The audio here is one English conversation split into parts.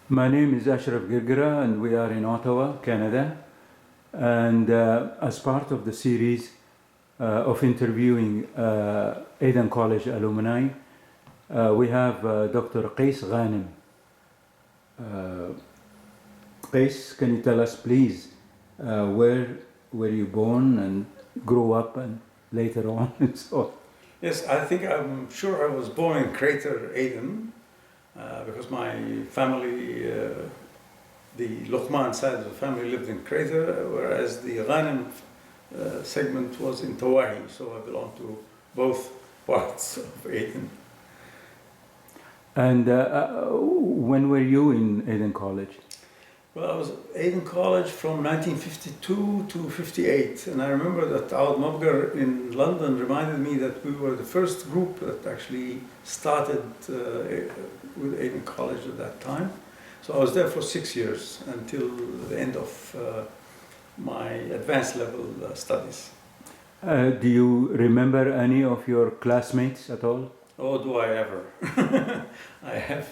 My name is Ashraf Girgira, and we are in Ottawa, Canada. And as part of the series of interviewing Aden College alumni, we have Dr. Qais Ghanem. Qais, can you tell us, please, where were you born and grew up and later on and so on? Yes, I'm sure I was born in Crater Aden because my family, the Luqman side of the family lived in Crater, whereas the Ghanem segment was in Tawahi, so I belong to both parts of Aden. And when were you in Aden College? Well, I was at Aden College from 1952 to 58, and I remember that Aud Mabgar in London reminded me that we were the first group that actually started with Aden College at that time. So I was there for 6 years until the end of my advanced level studies. Do you remember any of your classmates at all? Oh, do I ever? I have.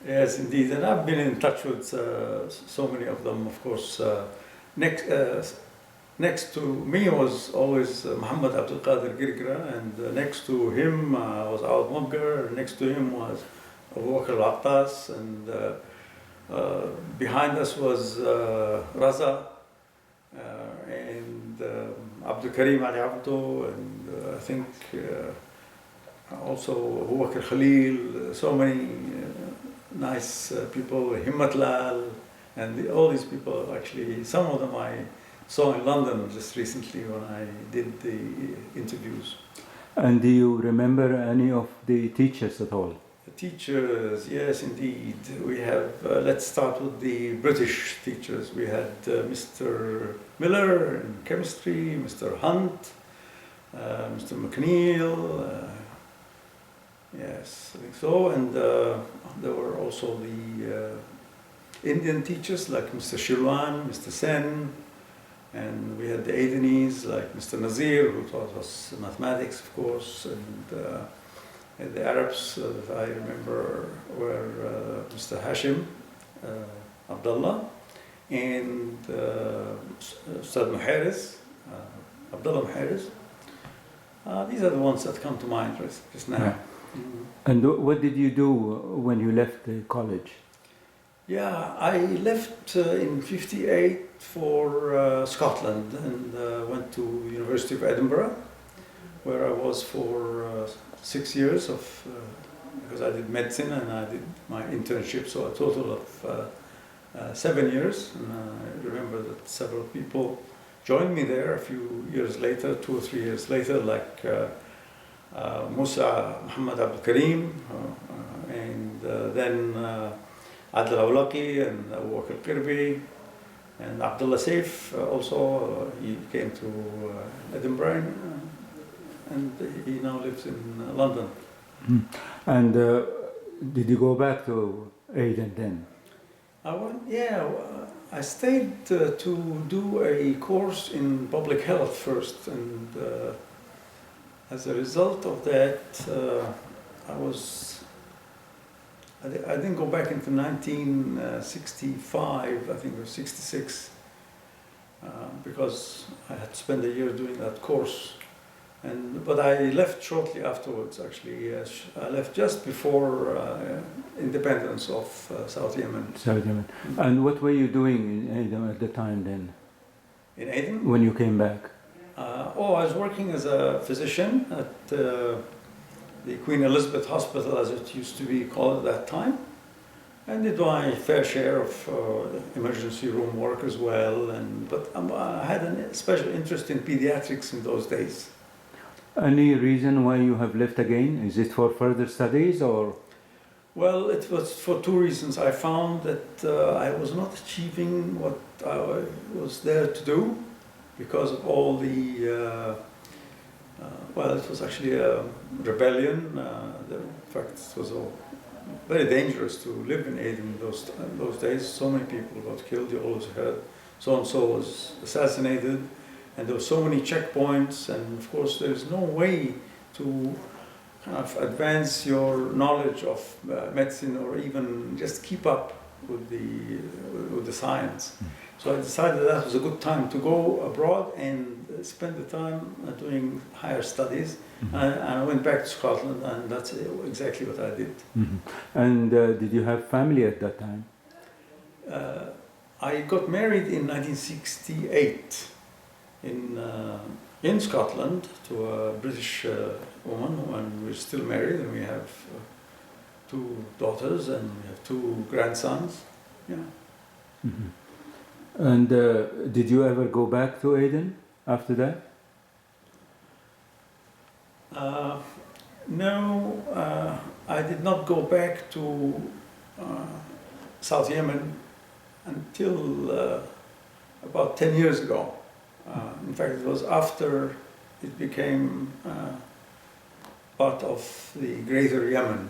Yes, indeed, and I've been in touch with so many of them. Of course, next to me was always Muhammad Abdul Qadir Girgira, and next to him was Aud Mabgar. Next to him was Abu Bakr al-Attas, and behind us was Raza and Abdul Karim Ali Abdo, and I think also Abu Bakr Khalil. So many nice people, Himmat Lal, and all these people actually, some of them I saw in London just recently when I did the interviews. And do you remember any of the teachers at all? The teachers, yes indeed. We have, let's start with the British teachers. We had Mr. Miller in chemistry, Mr. Hunt, Mr. McNeil, yes, I think so, and there were also the Indian teachers like Mr. Shirwan, Mr. Sen, and we had the Adenese like Mr. Nazir, who taught us mathematics, of course, and the Arabs that I remember were Mr. Hashim Abdullah and Ustad Muharis, Abdullah Muharis. These are the ones that come to mind just now. Yeah. And what did you do when you left the college? Yeah, I left in 58 for Scotland and went to University of Edinburgh, where I was for 6 years because I did medicine and I did my internship, so a total of 7 years. And I remember that several people joined me there a few years later, 2 or 3 years later, like Musa Muhammad Abdul Karim, and then Adil Awlaki and Abu Bakr Qirbi, and Abdullah Saif also. He came to Edinburgh and he now lives in London. Mm. And did you go back to Aden then? I stayed to do a course in public health first, and as a result of that, I didn't go back into 1965, I think it was 66, because I had spent a year doing that course. But I left shortly afterwards, actually. I left just before independence of South Yemen. South Yemen. Mm-hmm. And what were you doing in Aden at the time then? In Aden? When you came back? I was working as a physician at the Queen Elizabeth Hospital, as it used to be called at that time, and did my fair share of emergency room work as well. But I had a special interest in pediatrics in those days. Any reason why you have left again? Is it for further studies or? Well, it was for two reasons. I found that I was not achieving what I was there to do because of all the it was actually a rebellion. In fact, it was very dangerous to live in Aden in those days. So many people got killed. You always heard so-and-so was assassinated, and there were so many checkpoints. And of course, there's no way to kind of advance your knowledge of medicine or even just keep up with the science. So I decided that was a good time to go abroad and spend the time doing higher studies. And I went back to Scotland, and that's exactly what I did. And did you have family at that time? I got married in 1968 in Scotland to a British woman, and we're still married, and we have 2 daughters and we have 2 grandsons. Yeah. And did you ever go back to Aden after that? No, I did not go back to South Yemen until about 10 years ago. In fact, it was after it became part of the Greater Yemen.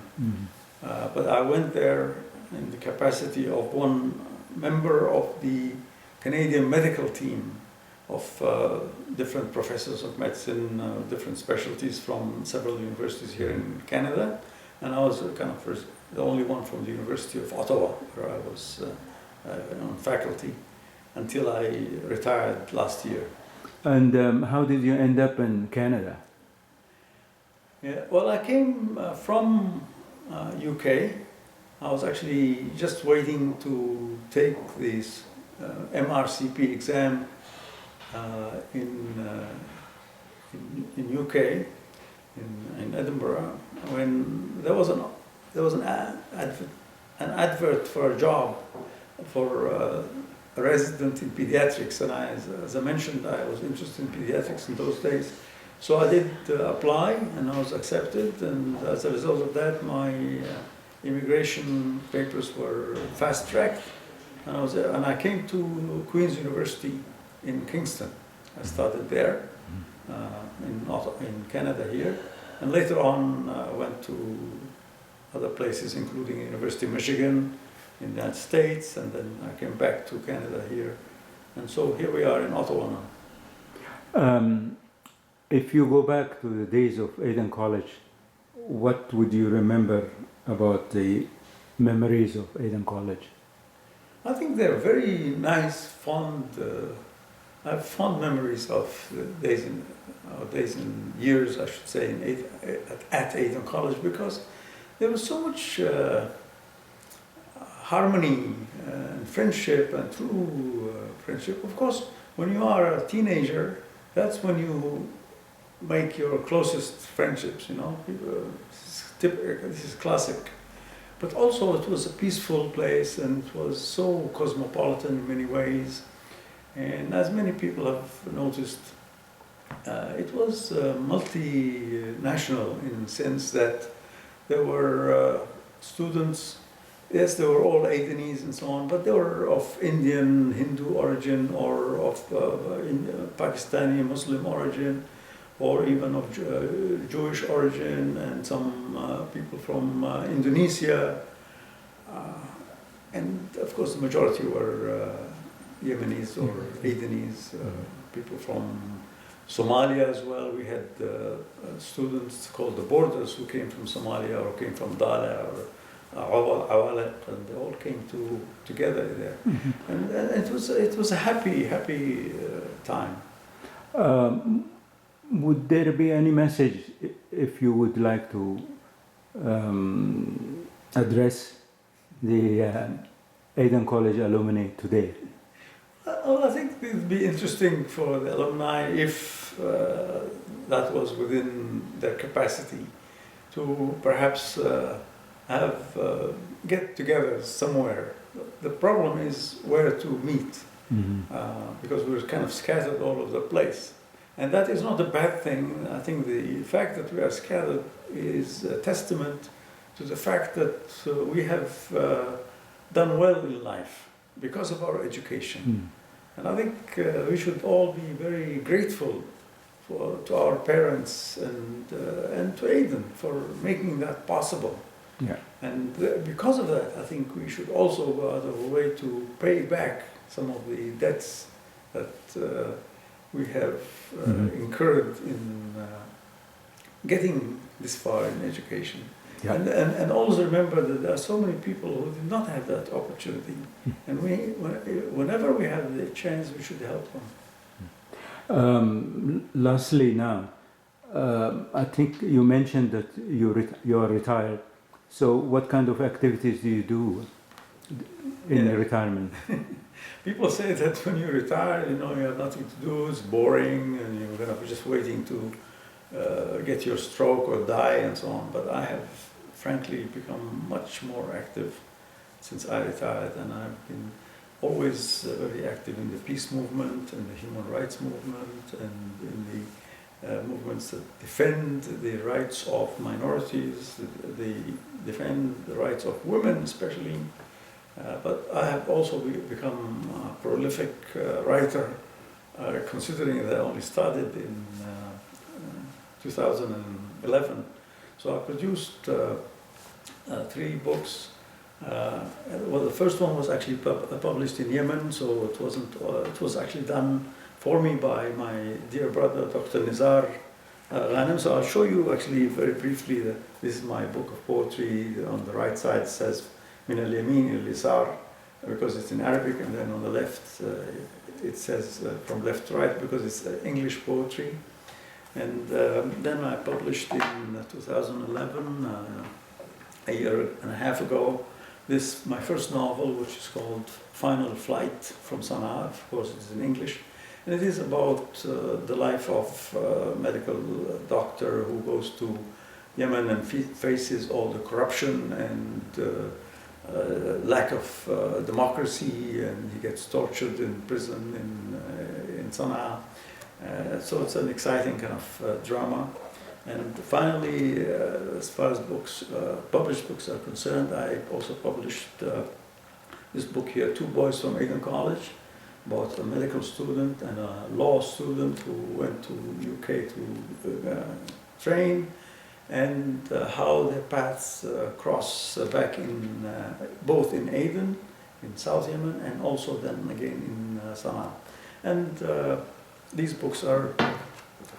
But I went there in the capacity of one member of the Canadian medical team of different professors of medicine, different specialties from several universities here in Canada. And I was kind of the only one from the University of Ottawa, where I was on faculty until I retired last year. And how did you end up in Canada? Yeah, well, I came from UK. I was actually just waiting to take this MRCP exam in UK, in Edinburgh, when there was an advert for a job for a resident in pediatrics, and as I mentioned, I was interested in pediatrics in those days. So I did apply, and I was accepted, and as a result of that, my immigration papers were fast-tracked, and I came to Queen's University in Kingston. I started there in Canada here, and later on I went to other places, including University of Michigan in the United States, and then I came back to Canada here, and so here we are in Ottawa now. If you go back to the days of Aden College, what would you remember about the memories of Aden College? I think they're very nice, fond. I have fond memories of days and years, I should say, at Aden College, because there was so much harmony and friendship, and true friendship. Of course, when you are a teenager, that's when you make your closest friendships, you know. This is classic. But also it was a peaceful place, and it was so cosmopolitan in many ways. And as many people have noticed, it was multinational in the sense that there were students, yes, they were all Adenese and so on, but they were of Indian, Hindu origin, or of Pakistani Muslim origin, or even of Jewish origin, and some people from Indonesia. And of course the majority were Yemenis or Adenese, people from Somalia as well. We had students called the Borders who came from Somalia or came from Dala or Awalet, and they all came together there. And it was a happy time. Would there be any message if you would like to address the Aden College alumni today? Well, I think it would be interesting for the alumni if that was within their capacity to perhaps get together somewhere. The problem is where to meet, because we're kind of scattered all over the place. And that is not a bad thing. I think the fact that we are scattered is a testament to the fact that we have done well in life because of our education. And I think we should all be very grateful to our parents and to Aden for making that possible. Yeah. And because of that, I think we should also go out of our way to pay back some of the debts that we have incurred in getting this far in education. Yeah. And always remember that there are so many people who did not have that opportunity. And whenever we have the chance, we should help them. Lastly, now, I think you mentioned that you are retired. So, what kind of activities do you do in Yeah. retirement? People say that when you retire, you know, you have nothing to do, it's boring, and you're going to be just waiting to get your stroke or die and so on. But I have, frankly, become much more active since I retired, and I've been always very active in the peace movement and the human rights movement and in the movements that defend the rights of minorities, they defend the rights of women especially. But I have also become a prolific writer, considering that I only started in 2011. So I produced 3 books. Well, the first one was actually published in Yemen, so it wasn't. It was actually done for me by my dear brother, Dr. Nizar Ghanem. So I'll show you actually very briefly that this is my book of poetry. On the right side it says "Min al-Yamin il-Yisar" because it's in Arabic, and then on the left it says from left to right because it's English poetry. And then I published in 2011, a year and a half ago, my first novel, which is called Final Flight from Sana'a. Of course, it's in English. And it is about the life of a medical doctor who goes to Yemen and faces all the corruption and lack of democracy, and he gets tortured in prison in Sana'a. So it's an exciting kind of drama. And finally, as far as books, published books are concerned, I also published this book here, Two Boys from Aden College, about a medical student and a law student who went to UK to train, and how their paths cross back in both in Aden, in South Yemen, and also then again in Sana'a. And these books are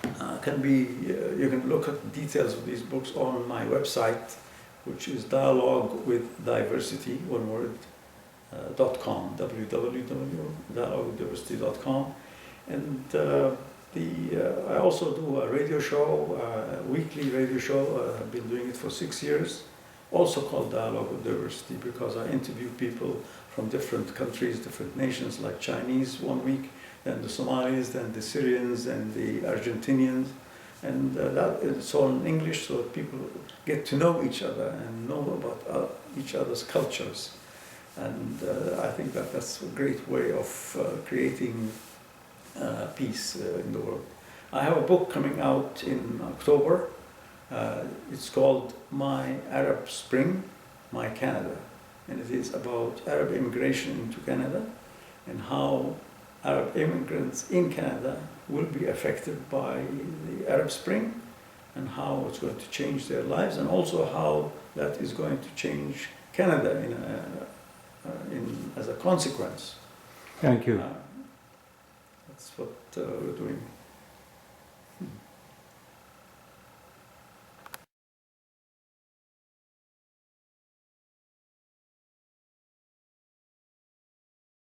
you can look at details of these books on my website, which is dialoguewithdiversity, one word, .com, www.dialoguewithdiversity.com. And I also do a radio show, a weekly radio show. I've been doing it for 6 years, also called Dialogue with Diversity, because I interview people from different countries, different nations, like Chinese one week, then the Somalis, then the Syrians, and the Argentinians. And that it's all in English, so that people get to know each other and know about each other's cultures. And I think that that's a great way of creating peace in the world. I have a book coming out in October. It's called My Arab Spring, My Canada. And it is about Arab immigration into Canada and how Arab immigrants in Canada will be affected by the Arab Spring and how it's going to change their lives, and also how that is going to change Canada as a consequence. Thank you. That's what we're doing.